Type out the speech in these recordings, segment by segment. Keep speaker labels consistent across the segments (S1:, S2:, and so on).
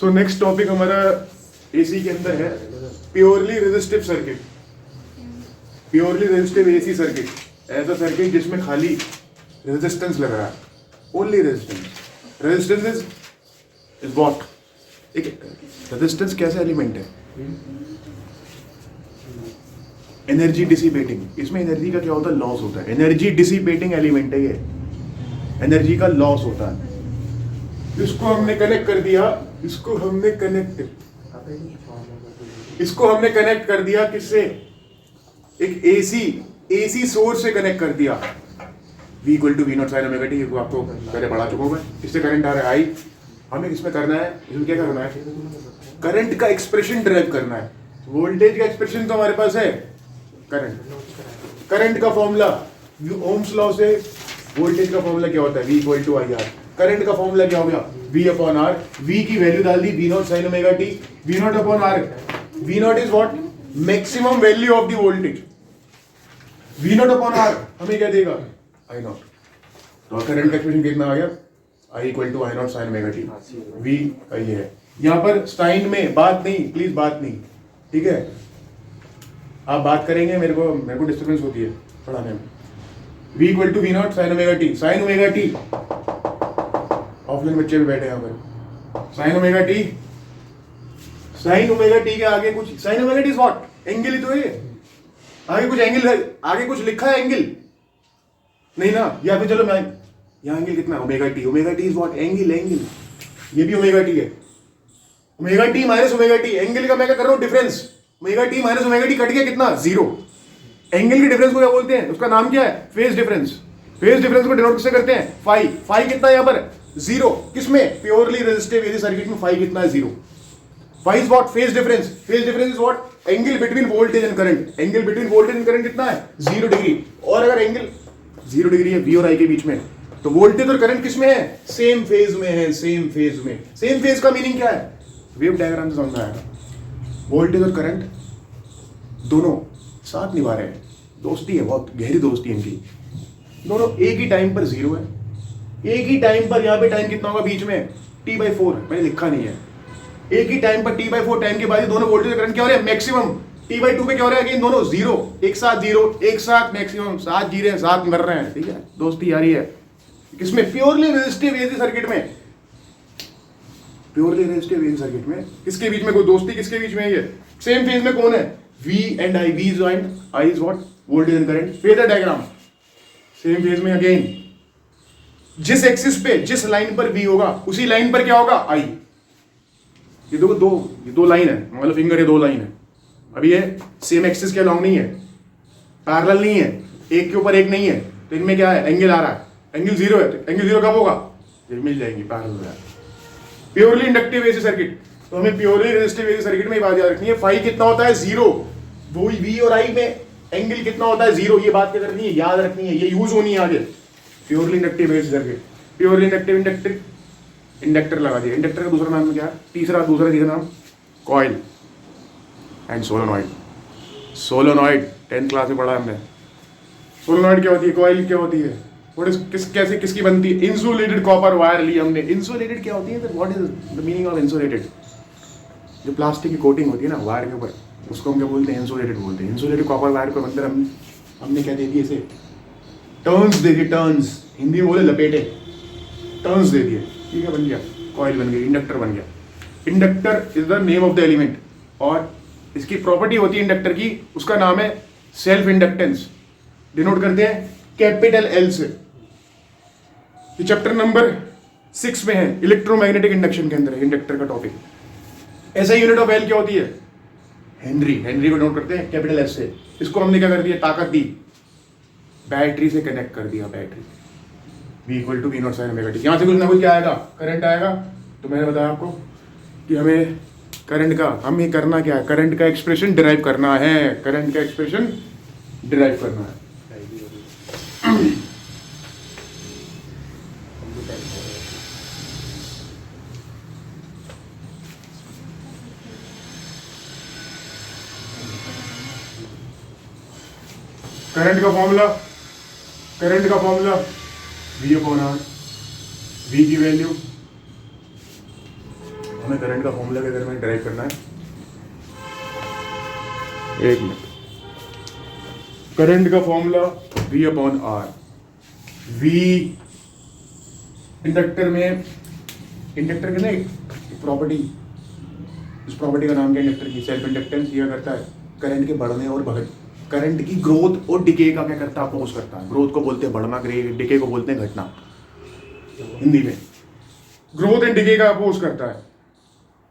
S1: So next topic हमारा AC के अंदर है purely resistive circuit. Purely resistive AC circuit, ऐसा सर्किट जिसमें खाली रेजिस्टेंस लग रहा है, only resistance. Resistance is what? एक रेजिस्टेंस कैसा एलिमेंट है? Energy dissipating. इसमें एनर्जी का क्या होता है? लॉस होता है। एनर्जी डिसिपेटिंग एलिमेंट है ये, एनर्जी का लॉस होता है। इसको हमने कनेक्ट कर दिया, इसको हमने कनेक्ट कर दिया किससे? एक एसी सोर्स से कनेक्ट कर दिया। V equal to V0 sine omega T, आपको पहले पढ़ा चुका हूं मैं। इससे करंट आ रहा है I। हमें इसमें करना है, इसमें क्या करना है? करंट का एक्सप्रेशन ड्राइव करना है। वोल्टेज का एक्सप्रेशन तो हमारे पास है, करंट का फॉर्मूला ओम्स लॉ से वोल्टेज का फॉर्मूला क्या होता है? V equal to IR। Current का फॉर्मूला क्या हो गया? V upon R। V की वैल्यू डाल दी V0 sine omega T, V0 upon R। V0 is what? Maximum value of the voltage. V0 upon R हमें क्या देगा? I0। तो करंट का एक्सप्रेशन कितना आ गया? I equal to I0 sine omega T. V ये है। यहाँ पर साइन में बात नहीं, प्लीज बात नहीं, ठीक है? आप बात करेंगे, मेरे को डिस्टर्बेंस होती है पढ़ाने में। V equal to V0 sine omega t. Sine omega t, offline बच्चे भी बैठे यहाँ पर। Sine omega t, sine omega t के आगे कुछ, sine omega t is what? Angle ही तो है। आगे कुछ एंगल है, आगे कुछ लिखा है एंगल नहीं ना? या फिर चलो मैं यहाँ एंगल कितना? Omega T. Omega t is what? Angle. ये भी ओमेगा टी है। Omega T minus omega T, angle का मैं क्या कर रहा हूँ? Difference. Omega T minus omega T cut गया कितना? 0। एंगल की डिफरेंस को क्या बोलते हैं? उसका नाम क्या है? Phase difference. फेज डिफरेंस को डिनोट किससे करते हैं? फाई। फाई कितना है यहाँ पर? 0। किसमें? प्योरली रेजिस्टिव एसी सर्किट में फाई कितना है? 0। Phi is what? Phase difference. Phase difference is what? Angle between voltage and current. Angle between voltage and current कितना है? 0 डिग्री। और अगर एंगल 0 डिग्री है V और I के बीच में, तो वोल्टेज और करंट किसमें है? सेम फेज में है। सेम फेज में। सेम फेज का मीनिंग क्या है? वेव डायग्राम से समझ में आएगा। वोल्टेज और करंट दोनों साथ निभा रहे हैं, दोस्ती है, बहुत गहरी दोस्ती है इनकी। दोनों एक ही टाइम पर 0 है, एक ही टाइम पर। यहाँ पे टाइम कितना होगा बीच में? T/4, मैंने लिखा नहीं है। एक ही टाइम पर T/4 टाइम के बाद दोनों वोल्टेज और करंट क्या हो रहे हैं? मैक्सिमम। T/2 पे क्या हो रहा है? अगेन दोनों 0, एक साथ 0, एक साथ मैक्सिमम, साथ जी रहे हैं, साथ मर रहे हैं, ठीक है? दोस्ती यारी है। किसमें? प्योरली रेजिस्टिव एसी सर्किट में। प्योरली रेजिस्टिव एसी सर्किट में किसके बीच में कोई दोस्ती? किसके बीच में? ये सेम फेज में कौन है? V and I। V is and I is what? Voltage and current. Phasor diagram same phase में। अगेन जिस एक्सिस पे, जिस लाइन पर V होगा, उसी लाइन पर क्या होगा? I। ये दो लाइन है, मतलब फिंगर, ये 2 लाइन है। अभी ये सेम एक्सिस के अलॉन्ग नहीं है, पैरेलल नहीं है, एक के ऊपर एक नहीं है, तो इनमें क्या है? एंगल आ रहा है, एंगल 0 है। तो एंगल 0 कब होगा? जब मिल जाएंगी, पैरेलल है। प्योरली इंडक्टिव एसी सर्किट, तो हमें प्योरली रेजिस्टिव एसी सर्किट में ये बात याद रखनी है। फाई कितना होता है? 0। वो V और I में एंगल कितना होता है? 0। ये बात क्या करनी है? याद रखनी है, ये यूज होनी है आगे। Purely inductive AC circuit, purely inductive, inductor लगा दिया। इंडक्टर का दूसरा नाम क्या है? तीसरा नाम coil and solenoid. Solenoid 10th class में पढ़ा हमने। सोलेनॉइड क्या होती है? कॉइल क्या होती है? कैसे किसकी बनती है? इंसुलेटेड कॉपर वायर ली हमने। इंसुलेटेड क्या होती है? What is the meaning of insulated? जो प्लास्टिक की कोटिंग होती है ना वायर के ऊपर, उसको हम क्या बोलते हैं? इंसुलेटेड बोलते हैं। इंसुलेटेड कॉपर वायर को अंदर हमने क्या दे दिए? इसे टर्न्स दे दिए। टर्न्स हिंदी में बोले लपेटे, टर्न्स दे दिए, ठीक है? बन गया कॉइल, बन गई, इंडक्टर बन गया। Inductor is the name of the element, और इसकी प्रॉपर्टी होती है इंडक्टर की, उसका नाम है सेल्फ इंडक्टेंस। डिनोट करते हैं कैपिटल L से। ये चैप्टर नंबर 6 में है, इलेक्ट्रोमैग्नेटिक इंडक्शन के अंदर है इंडक्टर का टॉपिक। ऐसा यूनिट ऑफ L क्या होती है? हेनरी। हेनरी को नोट करते हैं कैपिटल S से। इसको हमने क्या कर दिया? ताकत दी, बैटरी से कनेक्ट कर दिया। Battery V equal to V0 sine omega T. यहाँ से कुछ ना कुछ क्या आएगा? करंट आएगा। तो मैंने बताया आपको कि हमें करंट का, हमें करना क्या है? करंट का एक्सप्रेशन डिराइव करना है। करंट का एक्सप्रेशन डिराइव करना है। करंट का formula V upon R। V की वैल्यू हमें करंट का फॉर्मूला क्या करना है, ड्राइव करना है। एक मिनट, करंट का formula V upon R। V inductor में, इंडक्टर के ना एक प्रॉपर्टी, उस प्रॉपर्टी का नाम क्या है इंडक्टर की, सेल्फ इंडक्टेंस। यह करता है करंट के बढ़ने और करंट की ग्रोथ और डिके का क्या करता है, अपोज करता है। ग्रोथ को बोलते हैं बढ़ना, डिके को बोलते हैं घटना हिंदी में। ग्रोथ एंड डिके का अपोज करता है,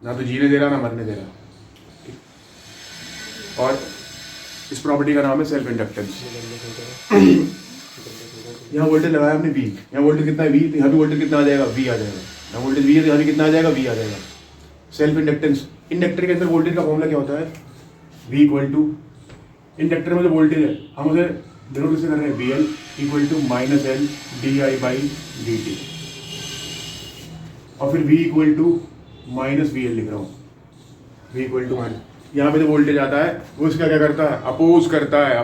S1: ना तो जीने दे रहा ना मरने दे रहा। और इस प्रॉपर्टी का नाम है सेल्फ इंडक्टेंस। यहाँ वोल्टेज लगाया हमने V, यहाँ वोल्टेज कितना है V, तो यहाँ भी वोल्टेज कितना आ जाएगा, V आ जाएगा। यहाँ वोल्टेज V है तो यहाँ भी कितना आ जाएगा, V आ जाएगा। सेल्फ इंडक्टेंस, इंडक्टर के अंदर वोल्टेज का फॉर्मूला क्या होता है, V इक्वल टू, इंडक्टर में जो वोल्टेज है हम उसे डिनोट किससे कर रहे हैं, VL equal to minus L di/dt, और फिर V equal to minus VL लिख रहा हूँ, V इक्वल टू माइनस, यहाँ पे जो वोल्टेज आता है वो इसका क्या करता है, अपोज करता है।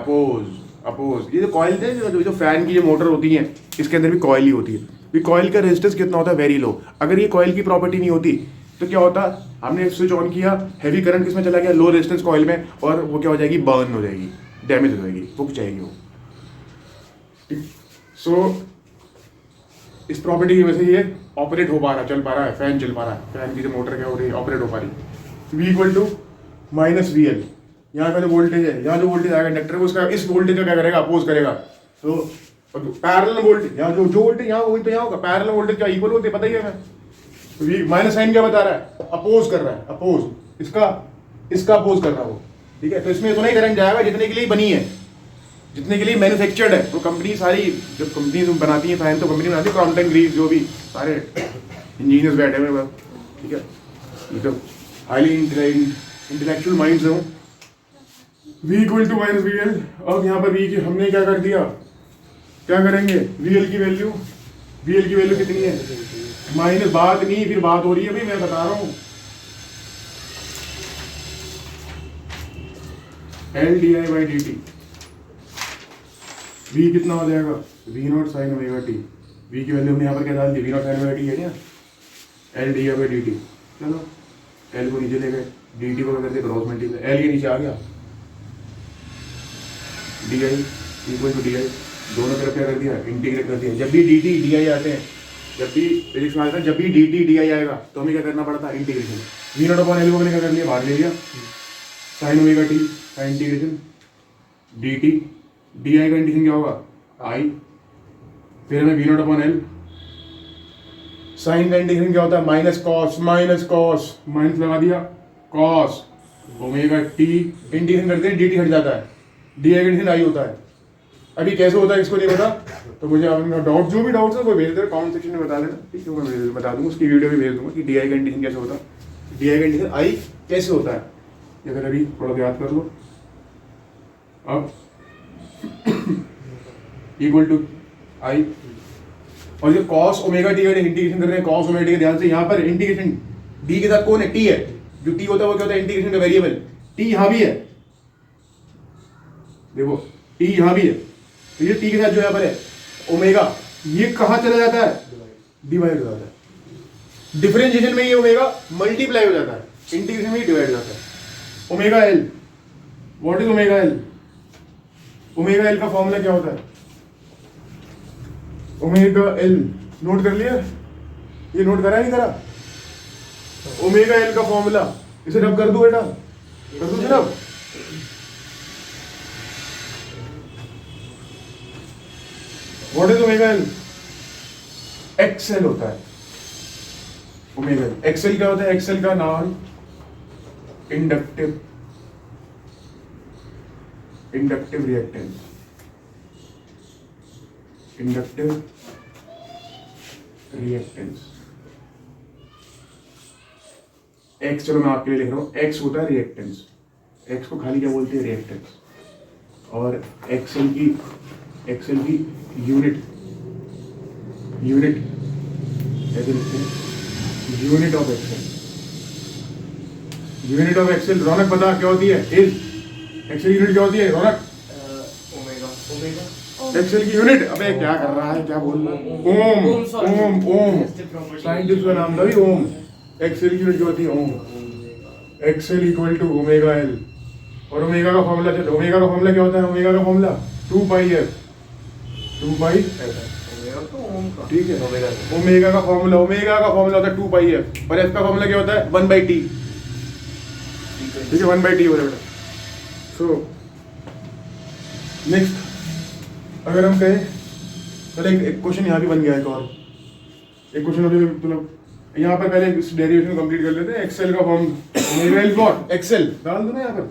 S1: अपोज ये जो कॉइल थे, जो फैन की जो मोटर होती है, इसके अंदर भी कॉइल ही होती है। ये कॉइल का रेजिस्टेंस कितना होता है, वेरी लो। अगर ये कॉइल की प्रॉपर्टी नहीं होती तो क्या होता, हमने स्विच ऑन किया, हैवी करंट किसमें चला गया, लो रेजिस्टेंस कॉइल में, और वो क्या हो जाएगी, बर्न हो जाएगी, डैमेज हो जाएगी, फूक जाएगी वो। सो इस प्रॉपर्टी की वजह से ये ऑपरेट हो पा रहा है, चल पा रहा है, फैन चल पा रहा है, फैन की जो मोटर क्या हो रही है, ऑपरेट हो पा रही है। V equal to minus VL, यहाँ का जो वोल्टेज है, यहाँ जो वोल्टेज आएगा इंडक्टर को, उसका इस वोल्टेज का क्या करेगा, अपोज करेगा। तो पैरेलल वोल्टेज, यहाँ जो वोल्टेज यहाँ वही तो यहाँ होगा, पैरेलल वोल्टेज क्या इक्वल होते पता ही है हमें। तो V माइनस साइन क्या बता रहा है, अपोज कर रहा है, अपोज, इसका अपोज कर रहा है वो, ठीक है। तो इसमें इतना ही करंट जाएगा जितने के लिए बनी है, जितने के लिए मैन्युफैक्चर्ड है। तो कंपनी सारी, जब कंपनी बनाती है फैन, तो कंपनी बनाती है क्रॉम्पटन ग्रीव्स, जो भी सारे इंजीनियर्स बैठे हुए हैं, ठीक है। ये तो हाईली इंटेलेक्चुअल माइंड्स हो। V equal to minus VL। अब यहाँ पर V की हमने क्या कर दिया, क्या करेंगे, VL की वैल्यू कितनी है, माइनस, बात नहीं, फिर बात हो रही है भाई, मैं बता रहा हूँ, L di/dt। V कितना हो जाएगा, V0 sin omega t। V की वैल्यू हमने यहाँ पर क्या डाल दी, V0 sin ओमेगा t है क्या, L di/dt। चलो L को नीचे ले गए, dt को करते क्रॉस मल्टीप्लाई, L के नीचे आ गया, di इक्वल टू di, दोनों तरफ क्या कर दिया, इंटीग्रेट कर दिया। जब भी dt di आते हैं, जब भी फिजिक्स में आता है, जब भी dt di आएगा तो हमें क्या करना पड़ता है, इंटीग्रेशन। V0 अपॉन L को मैंने क्या कर लिया, बाहर ले लिया, sin ओमेगा t का इंटीग्रेशन dt, di का इंटीग्रेशन क्या होगा, I, फिर हमें V0 अपॉन L, साइन का इंटीग्रेशन क्या होता है, माइनस कॉस, माइनस लगा दिया, कॉस ओमेगा t, इंटीग्रेशन करते हैं dt हट जाता है, डी का इंटीग्रेशन I होता है। अभी कैसे होता है इसको नहीं पता, तो मुझे अपना डाउट, जो भी डाउट्स है वो भेज दे, कमेंट सेक्शन में बता देना, ठीक है, मैं बता दूंगा, उसकी वीडियो भी भेज दूंगा कि डी का इंटीग्रेशन कैसे होता है, डी का इंटीग्रेशन I कैसे होता है, अगर अभी थोड़ा याद कर लो। अब इक्वल टू I, और ये cos ओमेगा टी का इंटीग्रेशन कर रहे हैं, cos ओमेगा टी के ध्यान से, यहाँ पर इंटीग्रेशन d के साथ कौन है, t है, जो t होता है वो क्या होता है, इंटीग्रेशन का वेरिएबल। t यहाँ भी है, देखो t यहाँ भी है, तो ये t के साथ जो यहाँ पर है ओमेगा, ये कहाँ चला जाता है, डिवाइड हो जाता है, डिफरेंशिएशन में ये ओमेगा मल्टीप्लाई हो जाता है, इंटीग्रेशन में डिवाइड हो जाता है। Omega l, what is omega l, omega l का फॉर्मूला क्या होता है, ओमेगा L, नोट कर लिया, ये नोट करा नहीं करा, ओमेगा L का फॉर्मूला, इसे रब कर दो बेटा, कर दो रब, what is omega L, XL होता है ओमेगा। XL क्या होता है, XL का नाम inductive reactance, inductive reactance, x, चलो मैं आपके लिए लिख रहा हूं, एक्स होता है रिएक्टेंस, एक्स को खाली क्या बोलते हैं, रिएक्टेंस, और एक्सएल की यूनिट ऐसे लिखते हैं, यूनिट ऑफ एक्सएल, रौनक बता क्या होती है, इज एक्सएल यूनिट क्या होती है, रौनक, ओमेगा एक्सेल की यूनिट, अबे क्या कर रहा है, क्या बोल रहा है, ओम, साइंटिस्ट का नाम था भी ओम, एक्सएल की यूनिट जो होती है ohm, XL equal to omega L, और ओमेगा का फॉर्मूला ओमेगा का फॉर्मूला क्या होता है? ओमेगा का फॉर्मूला 2 पाई एफ, 2 पाई ठीक है। ओमेगा का फॉर्मूला होता है 2 पाई एफ, और एफ का फॉर्मूला क्या होता है? 1 बाई टी, ठीक है, 1 बाई टी हो रहा है। सो नेक्स्ट अगर हम कहें, चलो एक क्वेश्चन यहाँ भी बन गया है, एक क्वेश्चन अभी मतलब यहाँ पर पहले इस डेरिवेशन कंप्लीट कर लेते हैं। एक्सेल का form omega L what, XL डाल दो ना यहाँ पर,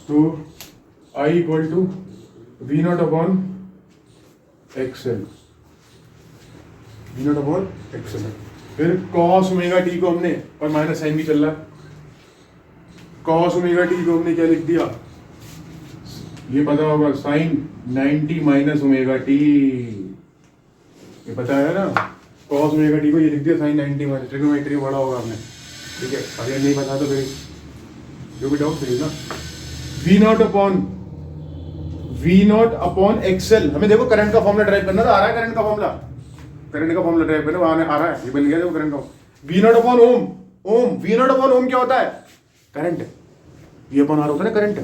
S1: तो I equal to V not upon XL, V not upon XL. फिर कॉस ओमेगा टी को हमने, और माइनस साइन भी चल रहा है, कॉस ओमेगा टी को हमने क्या लिख दिया, ये पता होगा, साइन 90 माइनस ओमेगा टी, ये पता है ना। कॉस ओमेगा टी को ये लिख दिया साइन 90 माइनस, ट्रिग्नोमेट्री पढ़ा होगा आपने, ठीक है। अगर नहीं पता तो फिर जो भी डाउट भेजना। वी नॉट अपॉन एक्सेल, हमें देखो करंट का फॉर्मूला ड्राइव करना था, आ रहा है करंट का फॉर्मूला ड्राइव करना आ रहा है, ये बन गया देखो करंट का। V not upon ohm, V not upon ohm क्या होता है? करंट, वी अपॉन आर होता है ना करंट, तो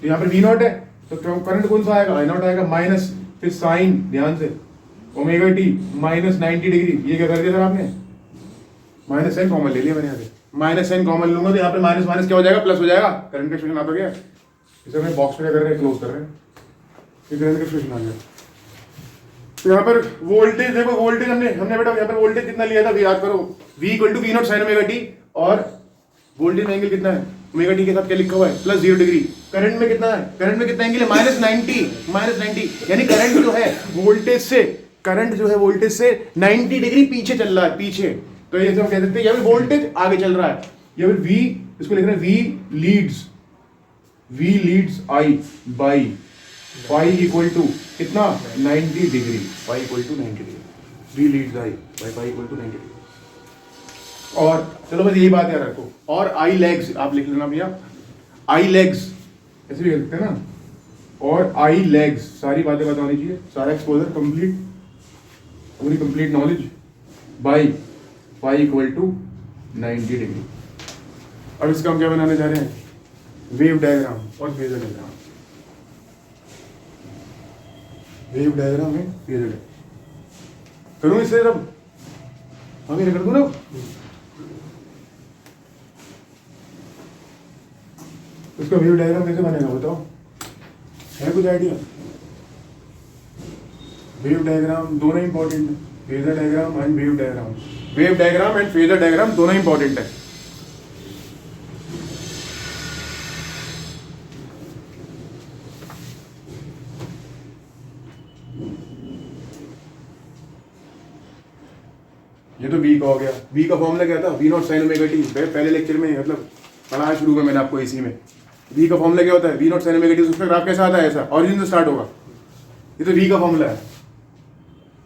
S1: यहाँ पर वी नॉट है तो करंट कौन सा आएगा? आई नॉट आएगा, माइनस फिर साइन, ध्यान से ओमेगा टी माइनस 90 डिग्री, ये क्या कर दिया सर आपने? माइनस साइन कॉमन ले लिया मैंने यहाँ से, माइनस साइन कॉमन लूंगा तो यहाँ पे माइनस माइनस क्या हो जाएगा? प्लस हो जाएगा। करंट का एक्सप्रेशन आ तो गया, इसे हमने बॉक्स में क्या कर रहे हैं? क्लोज कर रहे हैं, ये करंट का एक्सप्रेशन आ गया। तो यहाँ पर वोल्टेज देखो, वोल्टेज हमने बेटा यहाँ पर वोल्टेज कितना लिया था याद करो, V equal to V naught sine omega t, और वोल्टेज में एंगल कितना है? ओमेगा टी के साथ क्या लिखा हुआ है? Plus 0 degree. करंट में कितना है? करंट में कितना एंगल है? माइनस 90, यानी करंट जो है वोल्टेज से, करंट जो है वोल्टेज से 90 डिग्री पीछे चल रहा है, पीछे। तो ये हम कह सकते हैं यहाँ पे वोल्टेज आगे चल रहा है, यहाँ पे V, इसको लिख रहे हैं V leads I by phi equal to कितना? 90 degree, phi equal to 90 degree, V leads I by phi equal to 90 degree. और चलो बस यही बात याद रखो, और आई लेग्स आप लिख लेना भैया, आई लेग्स ऐसे भी लिख सकते हैं ना, और आई लेग्स, सारी बातें पता होनी चाहिए, सारा एक्सपोजर कंप्लीट, पूरी complete knowledge, by phi equal to 90 degree. अब इसका हम क्या बनाने जा रहे हैं? वेव डायग्राम और फेजर डायग्राम, वेव डायग्राम है, फेजर डायग्राम करूँ इससे अब आगे कर दूँ ना। इसका वेव डायग्राम कैसे बनेगा बताओ, है कुछ आइडिया? वेव डायग्राम दोनों इंपॉर्टेंट है, phasor diagram and wave diagram, wave diagram and phasor diagram दोनों इंपॉर्टेंट है। ये तो V का हो गया, V का फॉर्मूला क्या था? V naught sine omega t, पहले लेक्चर में मतलब पढ़ाया शुरू में मैंने आपको इसी में। V का फॉर्मूला क्या होता है? V naught sine omega t, उसमें ग्राफ कैसा आता है? ऐसा ऑरिजिन से स्टार्ट होगा, ये तो V का फॉर्मूला है,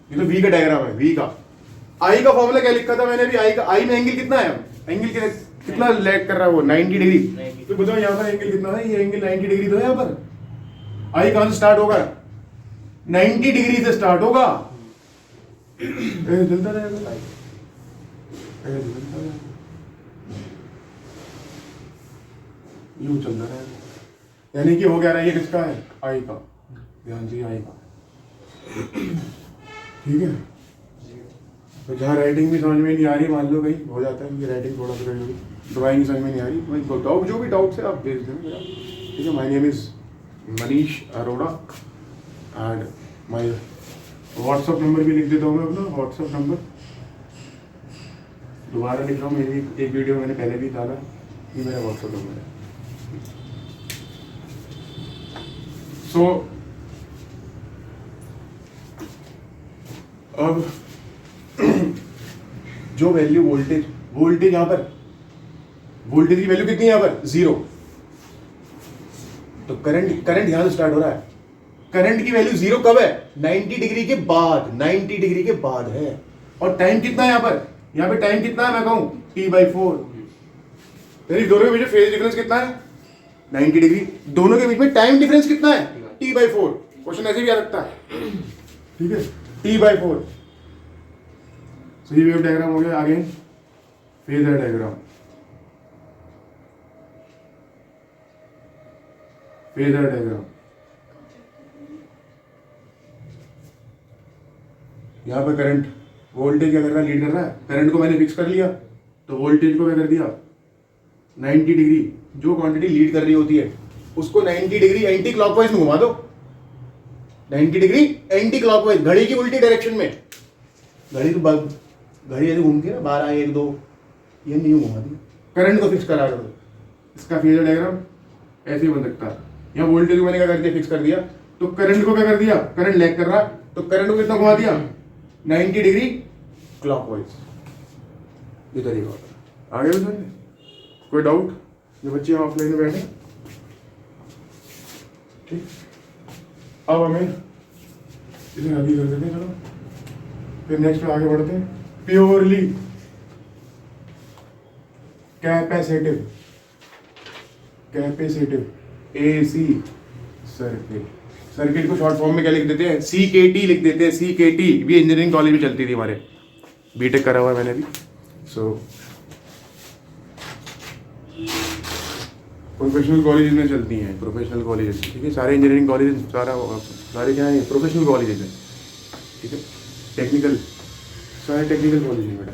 S1: ये तो V का डायग्राम है, V का। I का फॉर्मूला क्या लिखा था मैंने भी? I का, I में एंगल कितना है? एंगल कितना लैग कर रहा है वो? 90 डिग्री। तो बताओ यहाँ पर एंगल कितना है? ये एंगल 90 डिग्री तो है यहाँ पर। I कहाँ से स्टार्ट होगा? 90 डिग्री से स्टार्ट होगा, चलता रहेगा, यूं चलता रहेगा, यानी कि हो गया रहा है, ये किसका है? आई का, ध्यान से आई का, ठीक है। तो जहाँ राइटिंग भी समझ में नहीं आ रही, मान लो कहीं हो जाता है क्योंकि राइटिंग थोड़ा सा कहीं ड्राइंग समझ में नहीं आ रही, मैं डाउट जो भी डाउट है आप भेज देना मेरा, ठीक है। My name is Manish Arora and my WhatsApp number भी लिख देता हूँ मैं अपना, व्हाट्सअप नंबर दोबारा लिख रहा हूँ, मेरी एक वीडियो मैंने पहले भी डाला, ये मेरा व्हाट्सअप नंबर है। सो अब जो वैल्यू वोल्टेज यहाँ पर, वोल्टेज की वैल्यू कितनी है यहाँ पर? 0। तो करंट यहां से स्टार्ट हो रहा है, करंट की वैल्यू 0 कब है? 90 डिग्री के बाद, 90 डिग्री के बाद है। और टाइम कितना है यहाँ पर? यहाँ पे टाइम कितना है मैं कहूं? T/4। दोनों के बीच में फेज डिफरेंस कितना है? 90 डिग्री। दोनों के बीच में टाइम डिफरेंस कितना है? T/4। क्वेश्चन ऐसे भी आ सकता है, ठीक है, T/4। सही वेव डायग्राम हो गया। आगे फेजर डायग्राम, फेजर डायग्राम। यहाँ पे करंट, वोल्टेज क्या कर रहा है, लीड कर रहा है। करंट को मैंने फिक्स कर लिया तो वोल्टेज को क्या कर दिया 90 डिग्री, जो क्वांटिटी लीड कर रही होती है उसको 90 डिग्री एंटी क्लॉकवाइज में घुमा दो। 90 डिग्री एंटी क्लॉकवाइज, घड़ी की उल्टी डायरेक्शन में। घड़ी तो घड़ी ऐसे घूमती है ना 12 1 2, ये नहीं घुमाती। करंट को फिक्स करा दो। इसका फेजर डायग्राम ऐसे ही बन सकता है। यहाँ वोल्टेज को मैंने क्या कर दिया, फिक्स कर दिया, तो करंट को क्या कर दिया, करंट लैग कर रहा तो करंट को कितना घुमा दिया 90 डिग्री क्लॉकवाइज। ये तरीका होता है। आगे बताइए, कोई डाउट? जो बच्चे ऑफलाइन में बैठे ठीक। अब हमें इसे अभी कर देते हैं, चलो फिर नेक्स्ट पे आगे बढ़ते हैं। Purely capacitive, capacitive AC circuit. Circuit को शॉर्ट फॉर्म में क्या लिख देते हैं, CKT लिख देते हैं। CKT भी इंजीनियरिंग कॉलेज में चलती थी, हमारे बीटेक करा हुआ है मैंने भी। सो प्रोफेशनल कॉलेज में चलती हैं, प्रोफेशनल कॉलेज, ठीक है। सारे इंजीनियरिंग कॉलेज सारे क्या है, प्रोफेशनल कॉलेज है, ठीक है। टेक्निकल, सारे टेक्निकल कॉलेज है बेटा।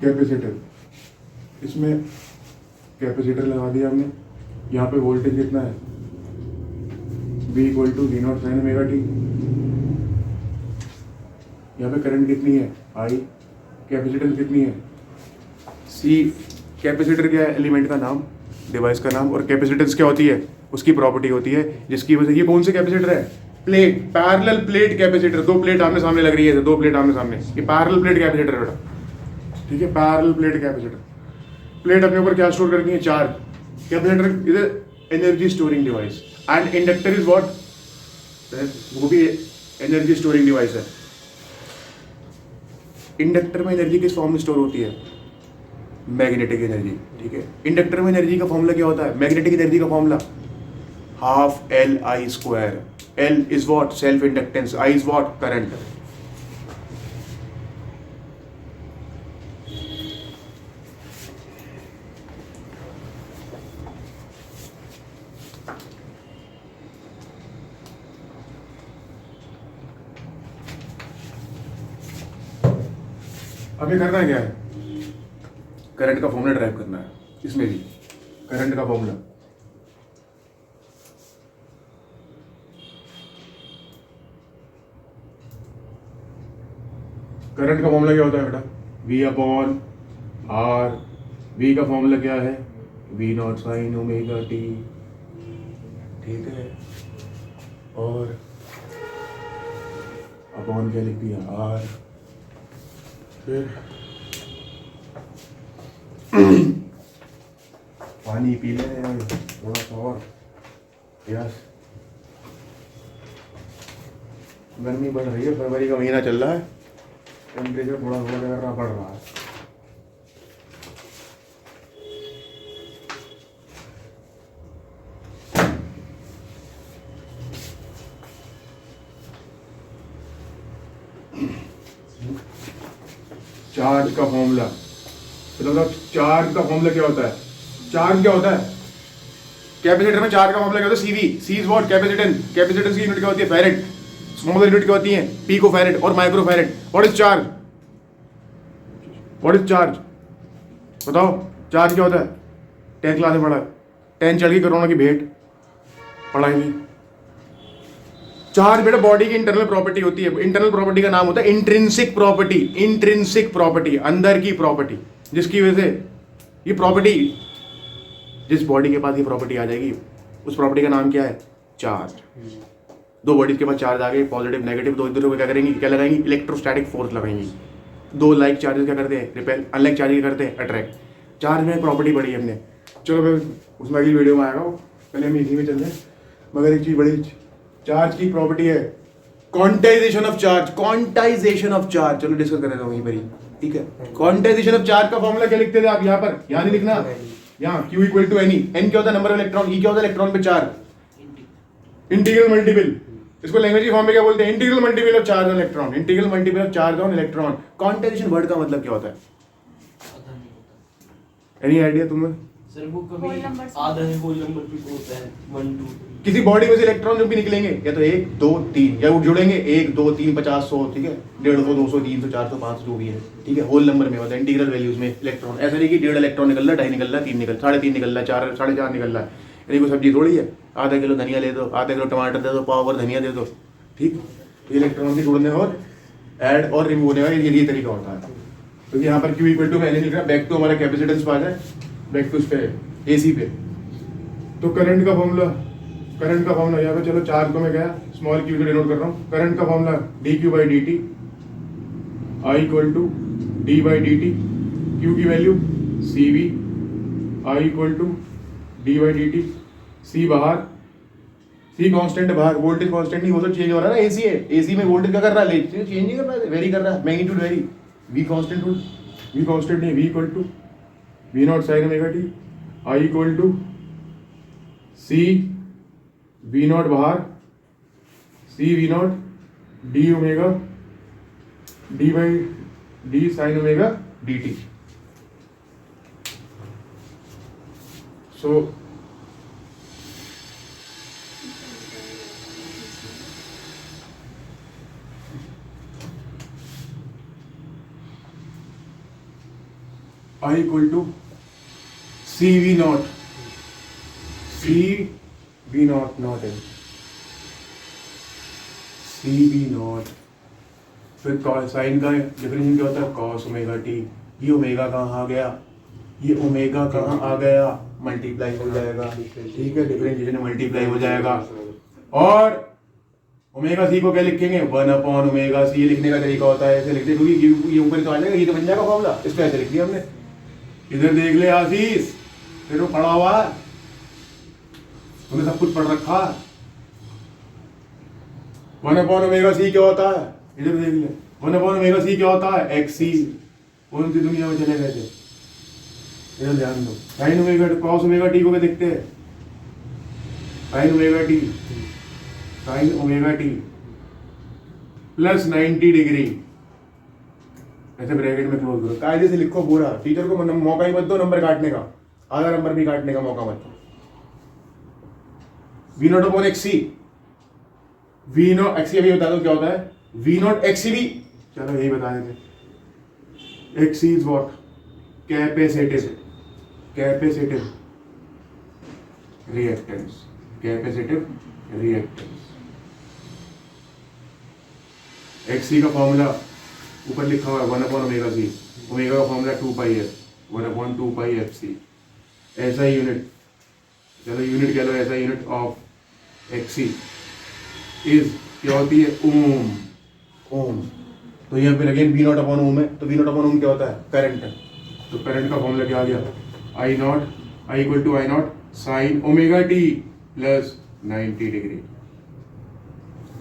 S1: कैपेसिटर, इसमें कैपेसिटर लगा दिया हमने। यहाँ पे वोल्टेज कितना है, V = V0 sin ωt। यहाँ पे करंट कितनी है, I। कैपेसिटेंस कितनी है, C। कैपेसिटर क्या है, एलिमेंट का नाम, डिवाइस का नाम। और कैपेसिटेंस क्या होती है, उसकी प्रॉपर्टी होती है जिसकी वजह से। ये कौन से कैपेसिटर है, प्लेट, पैरेलल प्लेट कैपेसिटर। दो प्लेट आमने सामने लग रही है, दो प्लेट आमने सामने, ये पैरेलल प्लेट कैपेसिटर है बेटा, ठीक है। Parallel plate capacitor. प्लेट अपने ऊपर क्या स्टोर करती है, charge. Capacitor is energy storing device and inductor is what, वो भी एनर्जी स्टोरिंग डिवाइस है। इंडक्टर में एनर्जी किस फॉर्म में स्टोर होती है, मैग्नेटिक एनर्जी, ठीक है। इंडक्टर में एनर्जी का फॉर्मूला क्या होता है, मैग्नेटिक एनर्जी का formula ½ Li²। L is what, self inductance, I is what, current. अभी करना क्या है, करंट का फॉर्मूला ड्राइव करना है। इसमें भी करंट का फॉर्मूला, करंट का फॉर्मूला क्या होता है बेटा, V/R। V का फॉर्मूला क्या है, V0 sin ωt, ठीक है। और अपॉन क्या लिख दिया, R। फिर पानी पी ले थोड़ा सा और, यस। गर्मी बढ़ रही है, फरवरी का महीना चल रहा है, टेम्परेचर थोड़ा थोड़ा करना बढ़ रहा है। चार्ज का फॉर्मूला, मतलब चार्ज का फॉर्मूला क्या होता है, चार्ज क्या होता है, कैपेसिटर में चार्ज का फॉर्मूला क्या होता है, CV। C is what, capacitance. Capacitance की यूनिट क्या होती है, फैरेड। स्मॉल यूनिट क्या होती है, पिको फैरेड और micro farad. What is charge, what is charge, बताओ चार्ज क्या होता है। 10th क्लास में पढ़ा है, 10 चढ़ गई कोरोना की भेंट, पढ़ाएंगी। चार्ज बेटा बॉडी की इंटरनल प्रॉपर्टी होती है। इंटरनल प्रॉपर्टी का नाम होता है इंट्रिंसिक प्रॉपर्टी। इंट्रिंसिक प्रॉपर्टी, अंदर की प्रॉपर्टी, जिसकी वजह से ये प्रॉपर्टी, जिस बॉडी के पास ये प्रॉपर्टी आ जाएगी उस प्रॉपर्टी का नाम क्या है, चार्ज। दो बॉडीज के पास चार्ज आ गए, पॉजिटिव नेगेटिव, दो इधर क्या करेंगी, क्या लगाएंगी, इलेक्ट्रोस्टैटिक फोर्स लगाएंगी। दो लाइक चार्जेस क्या करते हैं, रिपेल, अनलाइक चार्जेस क्या करते हैं, अट्रैक्ट। चार्ज में प्रॉपर्टी पढ़ी हमने, चलो मैं उसमें अगली वीडियो में आएगा वो, पहले हम इसी में चल रहे हैं। मगर एक चीज बड़ी चार्ज की प्रॉपर्टी है, quantization of charge. Quantization of charge चलो डिस्कस कर रहे वहीं पर ही, ठीक है। क्वांटाइजेशन ऑफ चार्ज का फॉर्मूला क्या लिखते थे आप, यहाँ पर, यहाँ नहीं लिखना, यहाँ Q = NE। N क्या होता है, नंबर ऑफ इलेक्ट्रॉन, E क्या होता है, इलेक्ट्रॉन पे चार्ज, इंटीग्रल मल्टीपल इसको लैंग्वेज की फॉर्म में क्या बोलते हैं? Integral multiple of charge on electron. Integral multiple of charge on electron. Quantization word का मतलब क्या होता है? एनी आइडिया तुम्हें?
S2: सर वो कभी आधा ही होल नंबर भी होता है 1 2
S1: किसी बॉडी में से इलेक्ट्रॉन जो भी निकलेंगे या तो 1 2 3 या वो जुड़ेंगे 1 2 3 50 100, ठीक है, 150 200 300 400 500 जो भी है, ठीक है, होल नंबर में होता है इंटीग्रल वैल्यूज में इलेक्ट्रॉन। ऐसा नहीं कि 1.5 इलेक्ट्रॉन निकल रहा है, 2.5 निकल रहा है, 3 निकल 3.5 निकल रहा है, 4 4.5 निकल रहा है। यानी कोई सब्जी थोड़ी है, आधा किलो धनिया ले दो, आधा किलो टमाटर दे दो, पाव भर धनिया दे दो, ठीक। इलेक्ट्रॉन के जुड़ने और ऐड और रिमूव होने का ये तरीका होता है। तो यहाँ पर Q इक्वल टू मैंने लिख रहा, बैक टू हमारा कैपेसिटेंस पास है, बैक टू इस पे AC पे। तो करंट का फॉर्मूला यहाँ पे, चलो चार्ज को मैं गया स्मॉल q से डिनोट कर रहा हूँ। करंट का formula dq/dt I equal to d/dt, q की value CV, I equal to d/dt, C बाहर, C कांस्टेंट बाहर, वोल्टेज कांस्टेंट नहीं, वो तो चेंज हो रहा है ना, AC है, AC में वोल्टेज क्या कर रहा है? चेंज नहीं कर रहा है, वेरी कर रहा है, मैग्नीट्यूड वेरी। V कांस्टेंट नहीं, V equal to V0 sin omega t, I equal to C V0 बाहर, C V0 d omega d/d sin omega dt। So I equal to C V0 naught है, C V0। फिर sign का differential क्या होता है? cos omega t। ये omega कहाँ आ गया? ये ओमेगा कहाँ आ गया? मल्टीप्लाई हो जाएगा, ठीक है, डिफरेंशिएशन मल्टीप्लाई हो जाएगा। और ओमेगा सी को क्या लिखेंगे? 1/ओमेगा c। लिखने का तरीका होता है ऐसे लिखते, क्योंकि ये ऊपर तो आ जाएगा, ये तो बन जाएगा फॉर्मूला, इसको ऐसे लिख दिया हमने। इधर देख ले आशीष, फिर वो पढ़ा हुआ, तुमने सब कुछ पढ़ रखा। 1/ओमेगा c क्या होता है? इधर देख ले, 1/ओमेगा c क्या होता है? xc। कौन सी दुनिया में चले गए थे? इधर ध्यान दो। Sine omega cos omega t को क्या देखते हैं? Sign omega t plus 90 degree, ऐसे ब्रैकेट में क्लोज करो, कायदे से लिखो पूरा। टीचर को मौका ही मत दो नंबर काटने का, आधा नंबर भी काटने का मौका मत दो। V0/xc, xc अभी बता दो क्या होता है? V0xc भी, चलो यही बता देते। xc is what? Capacitive reactance, xc का फॉर्मूला ऊपर लिखा हुआ है 1/ओमेगा c, ओमेगा का फॉर्मूला 2πf, 1/2πfc। ऐसा यूनिट, चलो यूनिट कह लो, ऐसा यूनिट ऑफ xc इज क्या होती है? ओम। तो यहाँ पे अगेन V0/ओम है, तो V0/ओम क्या होता है? करंट। तो करंट का फॉर्मूला क्या आ गया? I equal to I0 sine omega t plus 90 degree.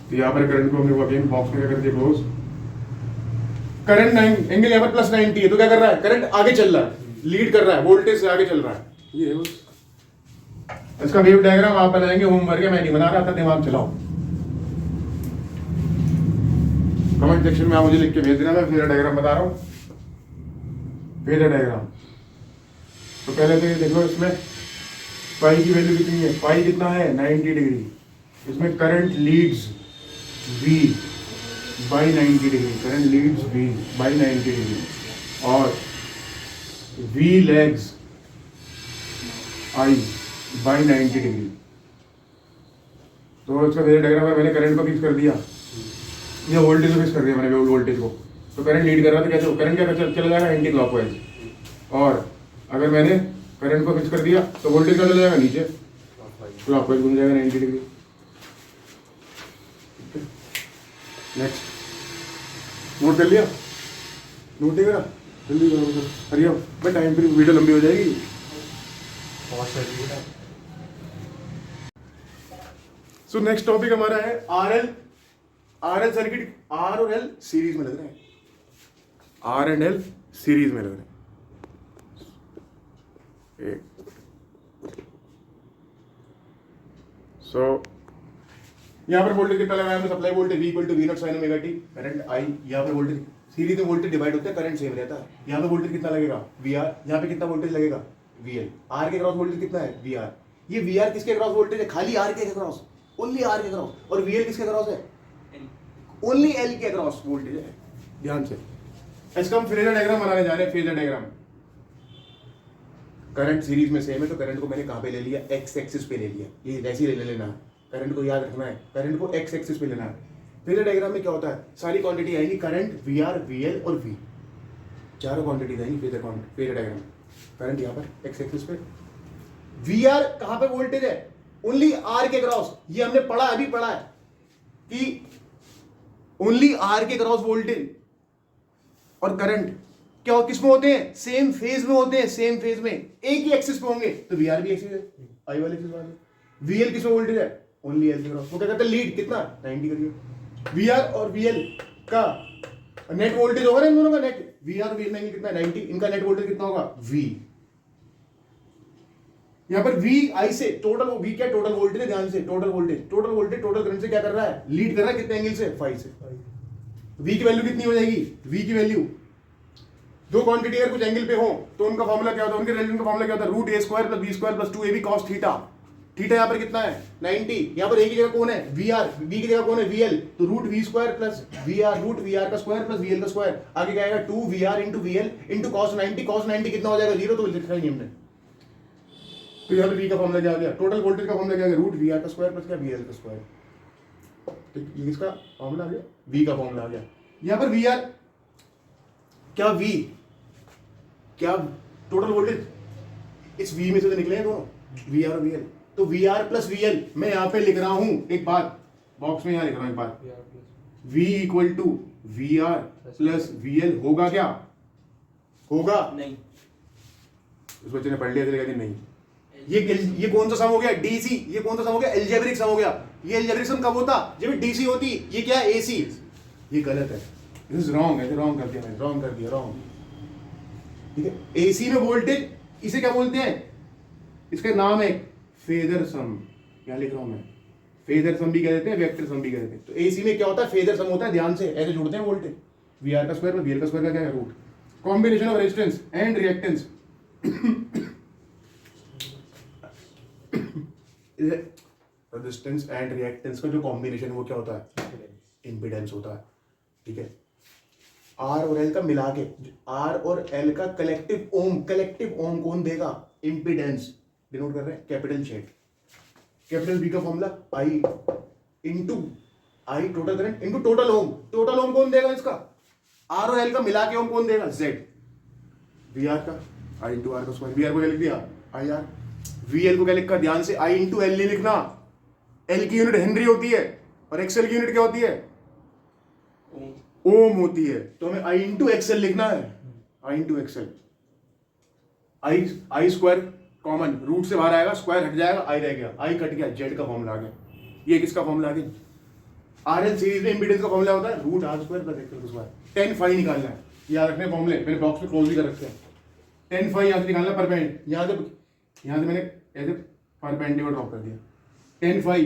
S1: तो यहाँ पर करंट को हमने अगेन बॉक्स में क्या कर दिया? क्लोज। करंट 9 एंगल यहाँ पर प्लस 90 है, तो क्या कर रहा है? करंट आगे चल रहा है, लीड कर रहा है, वोल्टेज से आगे चल रहा है। ये है इसका वेव डायग्राम आप बनाएंगे, होमवर्क है, मैं नहीं बना रहा था, दिमाग चलाओ। कमेंट सेक्शन में आप मुझे लिख के भेज देना, मैं फेजर डायग्राम बता रहा हूँ। फेजर डायग्राम तो पहले तो ये देखो, इसमें पाई की वैल्यू कितनी है? पाई कितना है? 90 डिग्री। इसमें current leads V by 90 degree, current leads V by 90 degree, और V lags I by 90 degree. तो इसका फेजर डायग्राम मैंने करंट को फिक्स कर दिया, या वोल्टेज को फिक्स कर दिया मैंने, वोल्टेज को। तो करंट लीड कर रहा था, कैसे? करंट क्या चला जाएगा? Anti clockwise. और अगर मैंने करंट को फिक्स कर दिया तो वोल्टेज का चला जाएगा नीचे, क्लॉकवाइज घूम जाएगा 90 डिग्री। नेक्स्ट नोट कर लिया? नोट नहीं करा? जल्दी करो, हरिया भाई, टाइम फिर वीडियो लंबी हो जाएगी। सो नेक्स्ट टॉपिक हमारा है RL सर्किट। R और L सीरीज में लग रहे हैं, R एंड L सीरीज में लग रहे हैं। सो यहाँ पर वोल्टेज कितना लगाया हमने, supply voltage V equal to V naught sine omega t, current I, यहाँ पर वोल्टेज सीरीज में वोल्टेज डिवाइड होता है, करंट सेम रहता है। यहाँ पे वोल्टेज कितना लगेगा VR, यहाँ पे कितना वोल्टेज लगेगा VL, R के क्रॉस वोल्टेज कितना है VR, ये VR किसके क्रॉस वोल्टेज है, खाली R के क्रॉस, ओनली R के क्रॉस, और VL किसके क्रॉस है, ओनली L के क्रॉस वोल्टेज है। ध्यान से इसका हम फेजर डायग्राम बनाने जा रहे हैं, फेजर डायग्राम। करंट सीरीज में सेम है तो करंट को मैंने कहाँ पे ले लिया, एक्स एक्सिस पे ले लिया, ये वैसे ही ले लेना है, करंट को याद रखना है, करंट को एक्स एक्सिस पे लेना है। फेजर डायग्राम में क्या होता है, सारी क्वांटिटी आएगी, करंट VR VL और V, चारों क्वांटिटी आएंगी फेजर डायग्राम। करंट यहाँ पर एक्स एक्सिस पे, VR कहाँ पे वोल्टेज है, ओनली R के क्रॉस, ये हमने पढ़ा अभी पढ़ा है कि ओनली R के क्रॉस वोल्टेज और करंट क्या किस में होते हैं, सेम फेज में होते हैं, सेम फेज में एक ही एक्सिस पे होंगे, तो VR भी एक्सिस है, I वाले एक्सिस वाले। VL किस में वोल्टेज है, ओनली L के क्रॉस, वो क्या कहते हैं लीड, कितना 90 करिए। VR और VL का नेट वोल्टेज होगा ना इन दोनों का, नेट VR और VL में कितना है 90, इनका नेट वोल्टेज कितना होगा V। यहां पर VI से टोटल, V क्या टोटल वोल्टेज है, ध्यान से टोटल वोल्टेज, टोटल करंट से क्या कर रहा है, लीड कर रहा है, कितने एंगल से, 5 से। V की वैल्यू कितनी हो जाएगी, V की वैल्यू, दो क्वांटिटी अगर कुछ एंगल पे हो तो उनका फॉर्मूला क्या होता है, उनके रिलेशन का फॉर्मूला क्या होता है, root A square plus B square plus 2AB cos theta. Theta यहाँ पर कितना है 90, यहाँ पर A की जगह कौन है VR, B की जगह कौन है VL, तो root V square plus VR, root VR का स्क्वायर प्लस VL का स्क्वायर, आगे क्या आएगा 2VR into VL into cos 90 कितना हो जाएगा 0, तो लिखा ही नहीं हमने। तो यहाँ पर V का फॉर्मूला क्या आ गया, टोटल वोल्टेज का फॉर्मूला क्या आ गया, रूट VR का स्क्वायर प्लस क्या VL का स्क्वायर, तो ये किसका फॉर्मूला आ गया, V का फॉर्मूला आ गया। यहाँ पर VR क्या V क्या टोटल वोल्टेज इस V में से तो निकले हैं दोनों VR और VL, तो VR प्लस VL मैं यहाँ पे लिख रहा हूं, एक बात बॉक्स में यहाँ लिख रहा हूं एक बात, V equal to VR plus VL होगा क्या, होगा नहीं, उस बच्चे ने पढ़ लिया चलेगा नहीं, ये कौन सा सम हो गया DC, ये कौन सा सम हो गया एल्जेब्रिक सम हो गया, ये एल्जेब्रिक सम कब होता जब DC होती, ये क्या है AC, ये गलत है, दिस इज रॉन्ग है, रॉन्ग कर दिया मैंने, रॉन्ग कर दिया, रॉन्ग। ठीक है, AC में वोल्टेज इसे क्या बोलते हैं, इसका नाम है फेजर सम, क्या लिख रहा हूं मैं, फेजर सम भी कह देते हैं, वेक्टर सम भी कह देते हैं। तो AC में क्या होता है, फेजर सम होता है, ध्यान से ऐसे जुड़ते हैं वोल्टेज, VR का स्क्वायर VL का स्क्वायर का क्या है root, combination of resistance and reactance, resistance and reactance का जो कॉम्बिनेशन वो क्या होता है, इंपीडेंस होता है। ठीक है, R और L का मिला के, R और L का कलेक्टिव ओम कौन देगा, इंपीडेंस, डिनोट कर रहे हैं कैपिटल Z, कैपिटल B का formula I into I total current into total ohm कौन देगा इसका, R और L का मिला के ओम कौन देगा Z, VR का I इंटू R का स्क्वायर, VR को क्या लिख दिया IR, VL को क्या लिखा, ध्यान से I इंटू L नहीं लिखना, L की यूनिट हेनरी होती है और XL की यूनिट क्या होती है, ओम होती है, तो हमें I इंटू एक्सएल लिखना है, I into XL, I square common, root से बाहर आएगा, स्क्वायर हट जाएगा, I रह गया, I कट गया, Z का फॉर्मूला आ गया। ये किसका फॉर्मूला आ गया, RL सीरीज में इंपीडेंस का फॉर्मूला होता है root R square plus XL square, tan phi निकालना है, याद रखने फॉर्मूले मैंने बॉक्स में क्लोज भी कर रखे हैं, tan फाई यहाँ से निकालना परपेंड, यहाँ से मैंने ऐसे परपेंडिकुलर ड्रॉप कर दिया, tan phi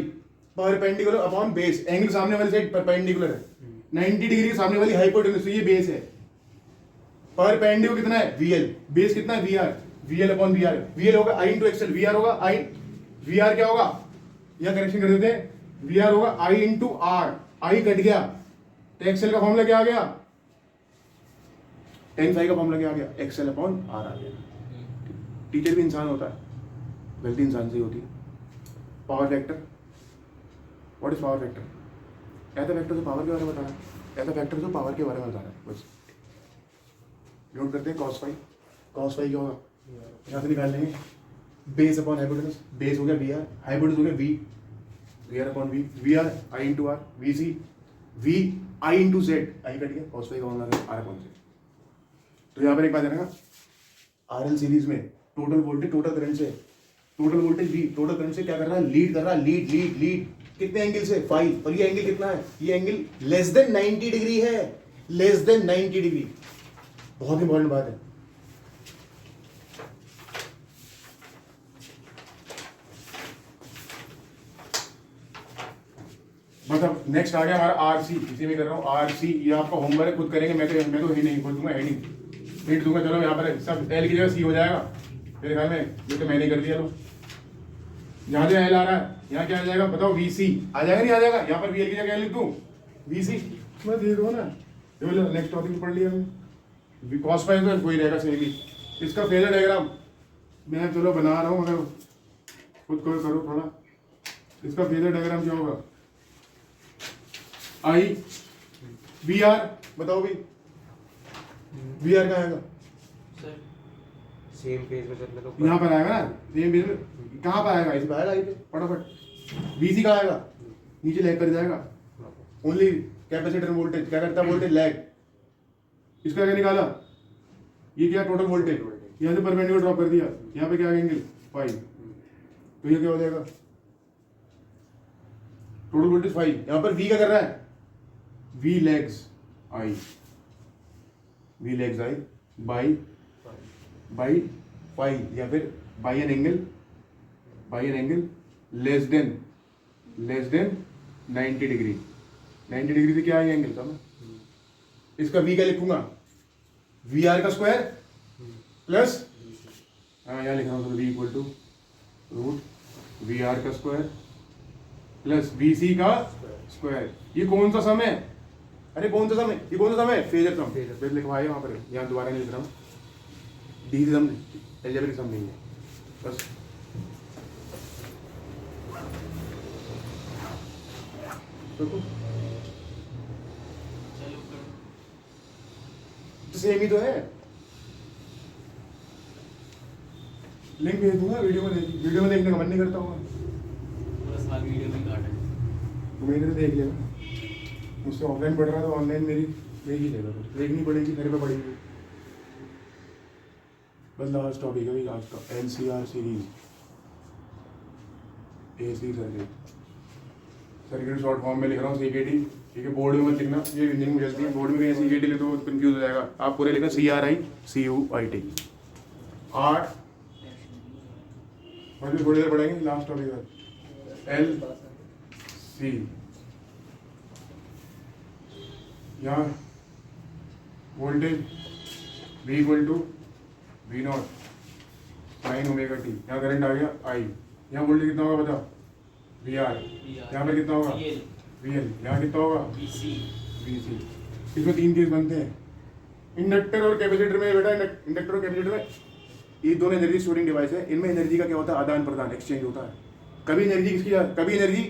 S1: perpendicular upon base, angle सामने वाली साइड परपेंडिकुलर है, 90 डिग्री के सामने वाली हाइपोटेन्यूज, ये बेस है, परपेंडिकुलर कितना है VL, बेस कितना है VR, VL upon VR, VL होगा I इंटू एक्सएल, VR होगा I, VR क्या होगा, यह करेक्शन कर देते हैं, VR होगा I into R, I cut गया, तो एक्सएल का फॉर्मूला क्या आ गया, tan फाई का फॉर्मूला क्या आ गया, एक्सएल अपॉन R आ गया। टीचर भी इंसान होता है, गलती इंसान से ही होती है। Power factor, what is power factor, ऐसा फैक्टर से पावर के बारे में बताना, ऐसा फैक्टर से पावर के बारे में बताना, बस नोट करते हैं। cos फाई क्या होगा, यहाँ से निकाल लेंगे, बेस अपॉन हाइपोटेनस, बेस हो गया VR, हाइपोटेनस हो गया VR upon V, VR I into R, VC V I into Z, I cut गया, cos फाई का फॉर्मूला है R अपॉन Z। तो यहाँ पर एक बात है ना, RL सीरीज में टोटल वोल्टेज टोटल करंट से, total voltage V total current से क्या कर रहा है, लीड कर रहा है, लीड कितने एंगल से 5, और ये एंगल कितना है, ये एंगल लेस देन 90 डिग्री है, लेस देन 90 डिग्री, बहुत इंपॉर्टेंट बात है। मतलब नेक्स्ट आ गया हमारा आरसी, इसी में कर रहा हूँ आरसी। ये आपका होमवर्क है, खुद करेंगे। मैं तो ही नहीं खोल दूंगा, हेडिंग हिंट दूंगा। चलो यहाँ पर सब एल की जगह सी हो जाएगा मेरे ख्याल में। ये तो मैंने कर दिया। लो यहाँ जो एल आ रहा है, यहाँ क्या आ जाएगा बताओ? वीसी आ जाएगा, नहीं आ जाएगा? यहाँ पर वी एल की जगह लिख दूँ वीसी, मैं दे दो ना। चलो नेक्स्ट टॉपिक पढ़ लिया हमने। कॉस फाइव तो कोई रहेगा सेम ही। इसका फेजर डायग्राम मैं चलो बना रहा हूँ, अगर खुद को करो थोड़ा। इसका फेजर डायग्राम क्या होगा? आई वी आर, बताओ भी वी आर का आएगा
S2: सर
S3: सेम पेज में चलने तो
S1: यहाँ पर आएगा ना, सेम पेज में। कहाँ पर आएगा? इस पर आएगा, आई पे फटाफट। वीसी का आएगा, नीचे लैग कर जाएगा। ओनली कैपेसिटर वोल्टेज क्या करता है? Voltage lag. इसका क्या निकाला? ये क्या टोटल वोल्टेज, यहाँ से परपेंडिकुलर ड्रॉप कर दिया। यहाँ पे क्या आएंगे? 5। तो ये क्या हो जाएगा? Total voltage 5। यहाँ पर वी क्या कर रहा है? V lags I, V lags I by 5, या फिर by an angle less than 90 degree. 90 degree से क्या आएगा एंगल का? इसका वी क्या लिखूंगा? वी आर का स्क्वायर प्लस, हाँ यहाँ लिख रहा हूँ, तो V equal to root V R का स्क्वायर प्लस वी सी का स्क्वायर। ये कौन सा सम है? अरे कौन सा सम है? ये कौन सा सम है? Phasor sum. फेजर लिखवाए वहाँ पर, यहाँ दोबारा नहीं लिख रहा हूँ। डी सम, एल्जेब्रिक सम नहीं है बस। तो सेम ही तो है। लिंक भेज दूंगा, वीडियो में देखने का मन नहीं करता होगा
S2: बस हाँ वीडियो में काट है।
S1: तो मैंने तो देख लिया। मुझसे ऑफलाइन पढ़ रहा था, ऑनलाइन मेरी देख ही लेगा, तो देखनी पड़ेगी, घर पे पड़ेगी। बस लास्ट टॉपिक है आज का, LCR series, AC circuit short form में लिख रहा हूँ सीकेटी। ठीक है, बोर्ड में मत लिखना, ये इंजीनियरिंग में चलती है। बोर्ड में कहीं सीकेटी लिख दो कंफ्यूज हो जाएगा। आप पूरे लिखना CRICUIT 8। मतलब थोड़ी देर पढ़ेंगे, लास्ट टॉपिक है एल सी। यहाँ voltage V equal to V0 sine omega T. यहाँ करंट आ गया I। यहाँ वोल्टेज कितना होगा बता? VR। यहाँ पर कितना होगा? VL। यहाँ कितना होगा? VC। इसमें 3 केस बनते हैं, इंडक्टर और कैपेसिटर में। बेटा इंडक्टर और कैपेसिटर में ये दोनों एनर्जी स्टोरिंग डिवाइस है। इनमें एनर्जी का क्या होता है? आदान प्रदान, एक्सचेंज होता है। कभी एनर्जी किसकी, कभी एनर्जी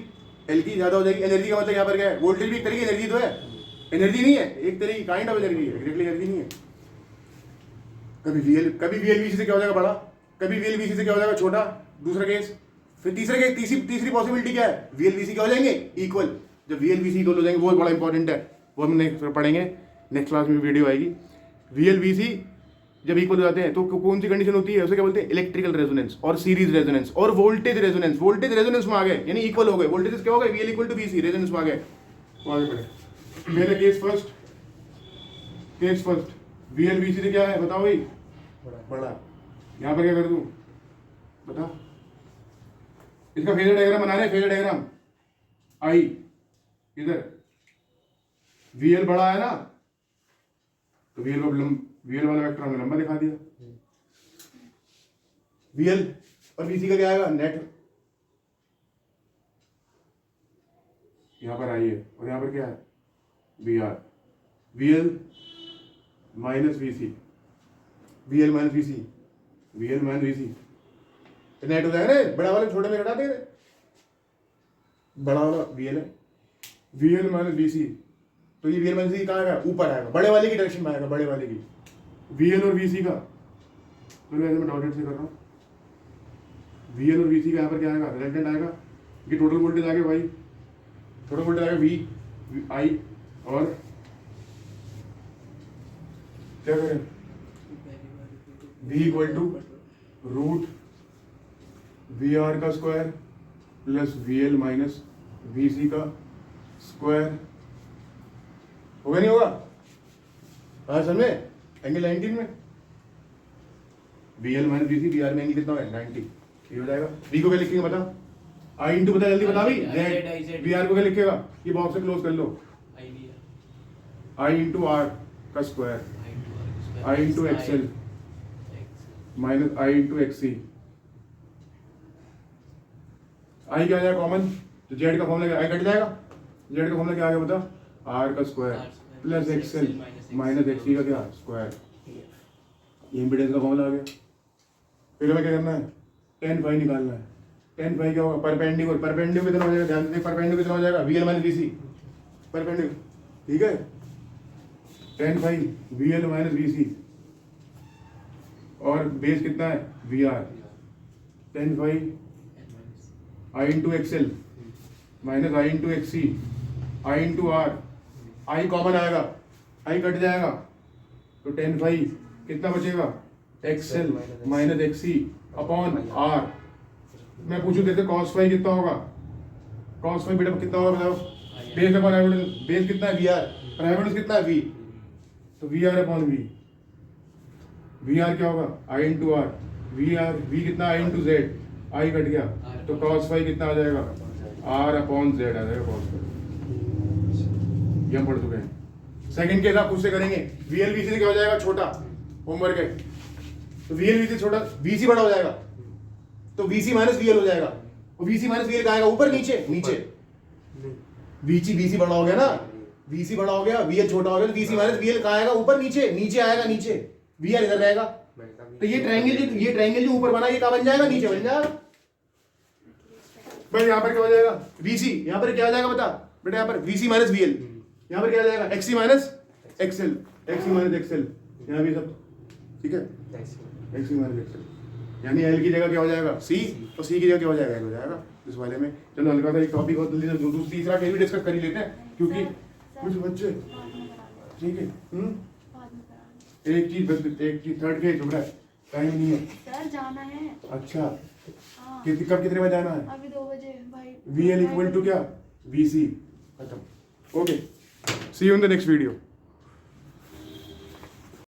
S1: एल की ज्यादा हो जाएगी। एनर्जी का मतलब यहाँ पर क्या है? वोल्टेज भी एक तरह की एनर्जी तो है, एनर्जी नहीं है, एक तरह की काइंड ऑफ एनर्जी है, एग्जैक्टली एनर्जी नहीं है। कभी वीएल वीसी से क्या हो जाएगा? बड़ा। कभी वीएल वीसी से क्या हो जाएगा? छोटा। दूसरा केस। फिर तीसरा केस, तीसरी पॉसिबिलिटी क्या है? वीएल वीसी क्या हो जाएंगे? इक्वल। जब वीएल वीसी इक्वल हो जाएंगे, वो बड़ा इंपॉर्टेंट है, वो हम नेक्स्ट पढ़ेंगे, नेक्स्ट क्लास में वीडियो आएगी। वीएल वीसी जब इक्वल हो जाते हैं तो कौन सी कंडीशन होती है? उसे क्या बोलते हैं? इलेक्ट्रिकल रेजोनेंस और सीरीज रेजोनेंस और वोल्टेज रेजोनेंस। वोल्टेज रेजोनेंस में आ गए, यानी इक्वल हो गए। वोल्टेज क्या हो गए? VL equal to VC, resonance में आ गए। तो आगे बढ़े। पहले केस फर्स्ट वीएल वीसी से क्या है बताओ भाई? बड़ा। यहाँ पर क्या कर दूं बता? इसका फेजर डायग्राम बना रहे हैं। फेजर डायग्राम आई इधर, वीएल बड़ा है ना, तो वीएल वाला वेक्टर हमने लंबा दिखा दिया। वीएल और वीसी का क्या आएगा? नेट। यहां पर आई है, और यहां पर क्या है? VR. VL minus VC, VL minus VC, VL minus VC, net हो जाएगा ना। बड़ा वाले छोटे में घटा दे, बड़ा वाला वीएल है, वीएल माइनस वीसी। तो ये वीएल माइनस वीसी कहाँ आएगा? ऊपर आएगा, बड़े वाले की डायरेक्शन में आएगा, बड़े वाले की। वीएल और वीसी का, तो मैं डॉटेड से कर रहा हूँ। वीएल और वीसी का यहाँ पर क्या आएगा? रिजल्टेंट आएगा। ये टोटल वोल्टेज आ गया भाई, टोटल वोल्टेज आएगा वी आई, और क्या करें? V equal to root V R का square plus VL minus VC का स्क्वायर। होगा नहीं होगा? हाँ सर, में एंगल 19 में VL माइनस VC, VR में एंगल कितना है? 90। ये हो जाएगा। V को क्या लिखेंगे बता? आई इंटू बता, जल्दी बता भाई,
S2: I, Z,
S1: Z V R को क्या लिखेगा, ये बॉक्स से क्लोज कर लो, आई इंटू आर का square I into XL minus I into XC, I क्या आ जाएगा कॉमन, तो जेड का फॉर्मूला आई कट जाएगा, जेड का फॉर्मूला क्या आ गया बता, आर का square plus XL minus XC का क्या स्क्वायर, ये इम्पीडेंस का फॉर्मूला आ गया। फिर हमें क्या करना है, टेन फाई निकालना है, टेन फाई क्या होगा, परपेंडिकुलर, परपेंडिकुलर कितना हो जाएगा, ध्यान से देख, परपेंडिकुलर कितना हो जाएगा, V L minus V C, perpendicular, ठीक है, tan phi V L minus V C, और बेस कितना है V R, tan phi I into XL minus I into XC I into R, I common आएगा, I cut जाएगा, तो tan phi कितना बचेगा, XL minus XC upon R. मैं पूछूं देखते कॉस फाई कितना होगा, कॉस फाई बेटा कितना होगा बताओ, बेस अपॉन हाइपोटेनस, बेस कितना है वी आर, और हाइपोटेनस कितना है वी, तो V R upon V, V R क्या होगा I into R, V R V कितना I into Z, I cut गया, तो कॉस फाई कितना आ जाएगा, आर अपॉन जेड आ जाएगा कॉस फाई, ये हम पढ़ चुके हैं। सेकंड केस आप खुद से करेंगे, वीएल वीसी से क्या हो जाएगा छोटा, होमवर्क है, तो वीएल वीसी छोटा, वीसी बड़ा हो जाएगा, तो वीसी माइनस वीएल हो जाएगा, और वीसी माइनस वीएल का आएगा ऊपर नीचे, नीचे वीसी वीसी बड़ा हो गया ना, वीसी बड़ा हो गया, वीएल छोटा हो गया, तो वीसी माइनस वीएल का आएगा ऊपर नीचे, नीचे आएगा नीचे, वीआर इधर रहेगा, तो ये ट्रायंगल जो ऊपर बना ये कहाँ बन जाएगा, नीचे बन जाएगा। भाई यहाँ पर क्या हो जाएगा, वीसी, यहाँ पर क्या आ जाएगा बता बेटा, यहाँ पर वीसी माइनस वीएल, यहाँ पर क्या आ जाएगा XC minus XL, XC minus XL, यहाँ भी सब ठीक है, एक्सी माइनस एक्सएल, यानी एल की जगह क्या हो जाएगा सी, और सी की जगह क्या हो जाएगा एल हो जाएगा इस वाले में। चलो हल्का सा एक टॉपिक और जल्दी से तीसरा केस भी डिस्कस कर ही लेते हैं, क्योंकि कुछ बच्चे ठीक है, एक चीज थर्ड केस चुप रहा है, टाइम नहीं है
S4: सर जाना है।
S1: अच्छा,
S4: हाँ,
S1: कब कितने बजे जाना है,
S4: अभी 2 बजे भाई।
S1: वी एल इक्वल टू क्या, वी सी, खत्म, okay, see you in the next video.